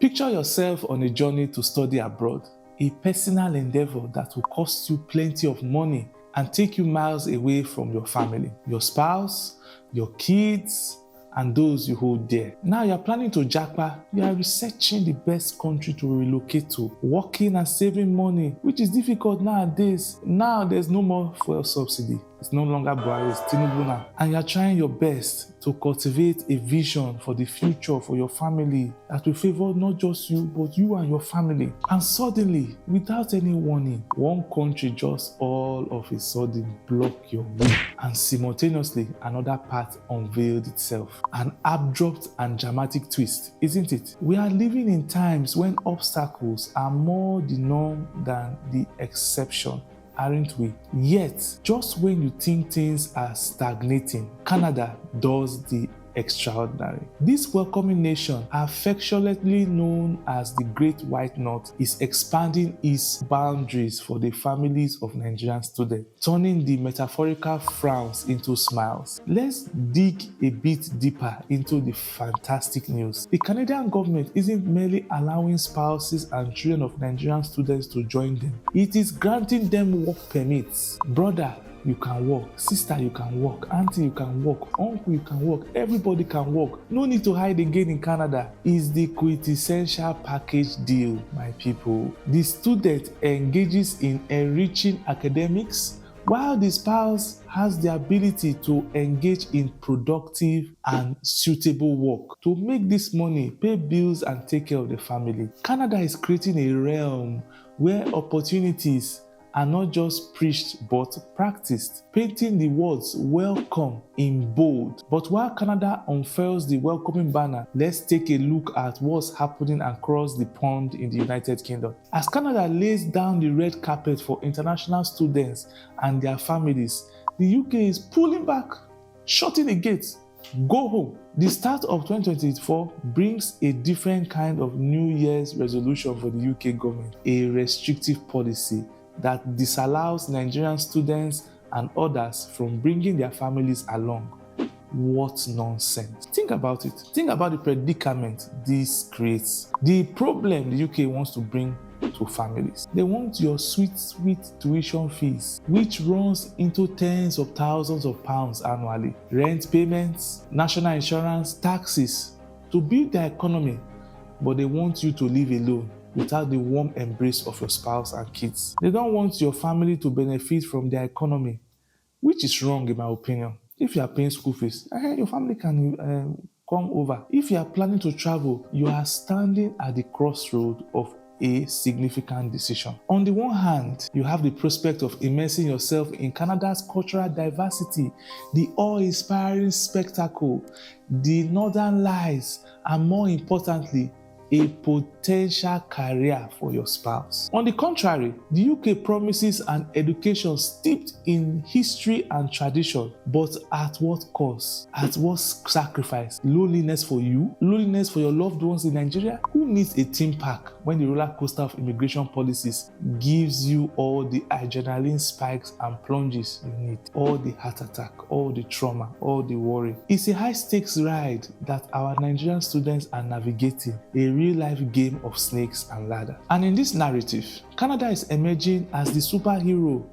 Picture yourself on a journey to study abroad, a personal endeavor that will cost you plenty of money and take you miles away from your family, your spouse, your kids, and those you hold dear. Now you're planning to japa, you are researching the best country to relocate to, working and saving money, which is difficult nowadays. Now there's no more fuel subsidy. It's no longer Buhari, it's Tinubu now. And you're trying your best to cultivate a vision for the future for your family that will favor not just you, but you and your family. And suddenly, without any warning, one country just all of a sudden blocked your way. And simultaneously, another path unveiled itself. An abrupt and dramatic twist, isn't it? We are living in times when obstacles are more the norm than the exception, aren't we? Yet, just when you think things are stagnating, Canada does the extraordinary. This welcoming nation, affectionately known as the Great White North, is expanding its boundaries for the families of Nigerian students, turning the metaphorical frowns into smiles. Let's dig a bit deeper into the fantastic news. The Canadian government isn't merely allowing spouses and children of Nigerian students to join them. It is granting them work permits. Brother, you can work. Sister, you can work. Auntie, you can work. Uncle, you can work. Everybody can work. No need to hide again in Canada. It's the quintessential package deal, my people. The student engages in enriching academics, while the spouse has the ability to engage in productive and suitable work to make this money, pay bills, and take care of the family. Canada is creating a realm where opportunities are not just preached but practiced, painting the words welcome in bold. But while Canada unfurls the welcoming banner, let's take a look at what's happening across the pond in the United Kingdom. As Canada lays down the red carpet for international students and their families, the UK is pulling back, shutting the gates. Go home. The start of 2024 brings a different kind of New Year's resolution for the UK government, a restrictive policy that disallows Nigerian students and others from bringing their families along. What nonsense. Think about it. Think about the predicament this creates. The problem the UK wants to bring to families. They want your sweet tuition fees, which runs into tens of thousands of pounds annually. Rent payments, national insurance, taxes to build their economy, but they want you to live alone without the warm embrace of your spouse and kids. They don't want your family to benefit from their economy, which is wrong in my opinion. If you are paying school fees, your family can come over. If you are planning to travel, you are standing at the crossroad of a significant decision. On the one hand, you have the prospect of immersing yourself in Canada's cultural diversity, the awe-inspiring spectacle, the northern lights, and more importantly, a potential career for your spouse. On the contrary, the UK promises an education steeped in history and tradition, but at what cost? At what sacrifice? Loneliness for you? Loneliness for your loved ones in Nigeria? Who needs a theme park when the roller coaster of immigration policies gives you all the adrenaline spikes and plunges you need, all the heart attack, all the trauma, all the worry? It's a high-stakes ride that our Nigerian students are navigating, a real-life game of snakes and ladder. And in this narrative, Canada is emerging as the superhero,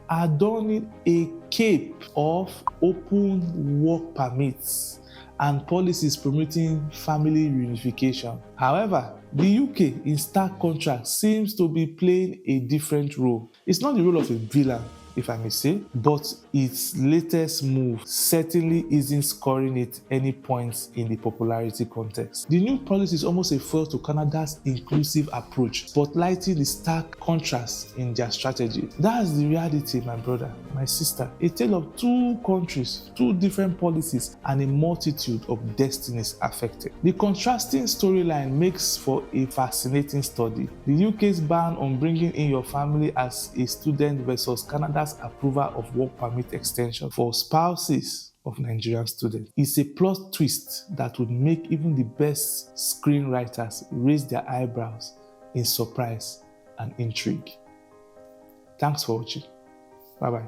adorning a cape of open work permits and policies promoting family reunification. However, the UK, in stark contrast, seems to be playing a different role. It's not the role of a villain, if I may say, but its latest move certainly isn't scoring it any points in the popularity context. The new policy is almost a foil to Canada's inclusive approach, spotlighting the stark contrast in their strategy. That's the reality, my brother, my sister. A tale of two countries, two different policies, and a multitude of destinies affected. The contrasting storyline makes for a fascinating study. The UK's ban on bringing in your family as a student versus Canada's approval of work permit extension for spouses of Nigerian students is a plot twist that would make even the best screenwriters raise their eyebrows in surprise and intrigue. Thanks for watching. Bye-bye.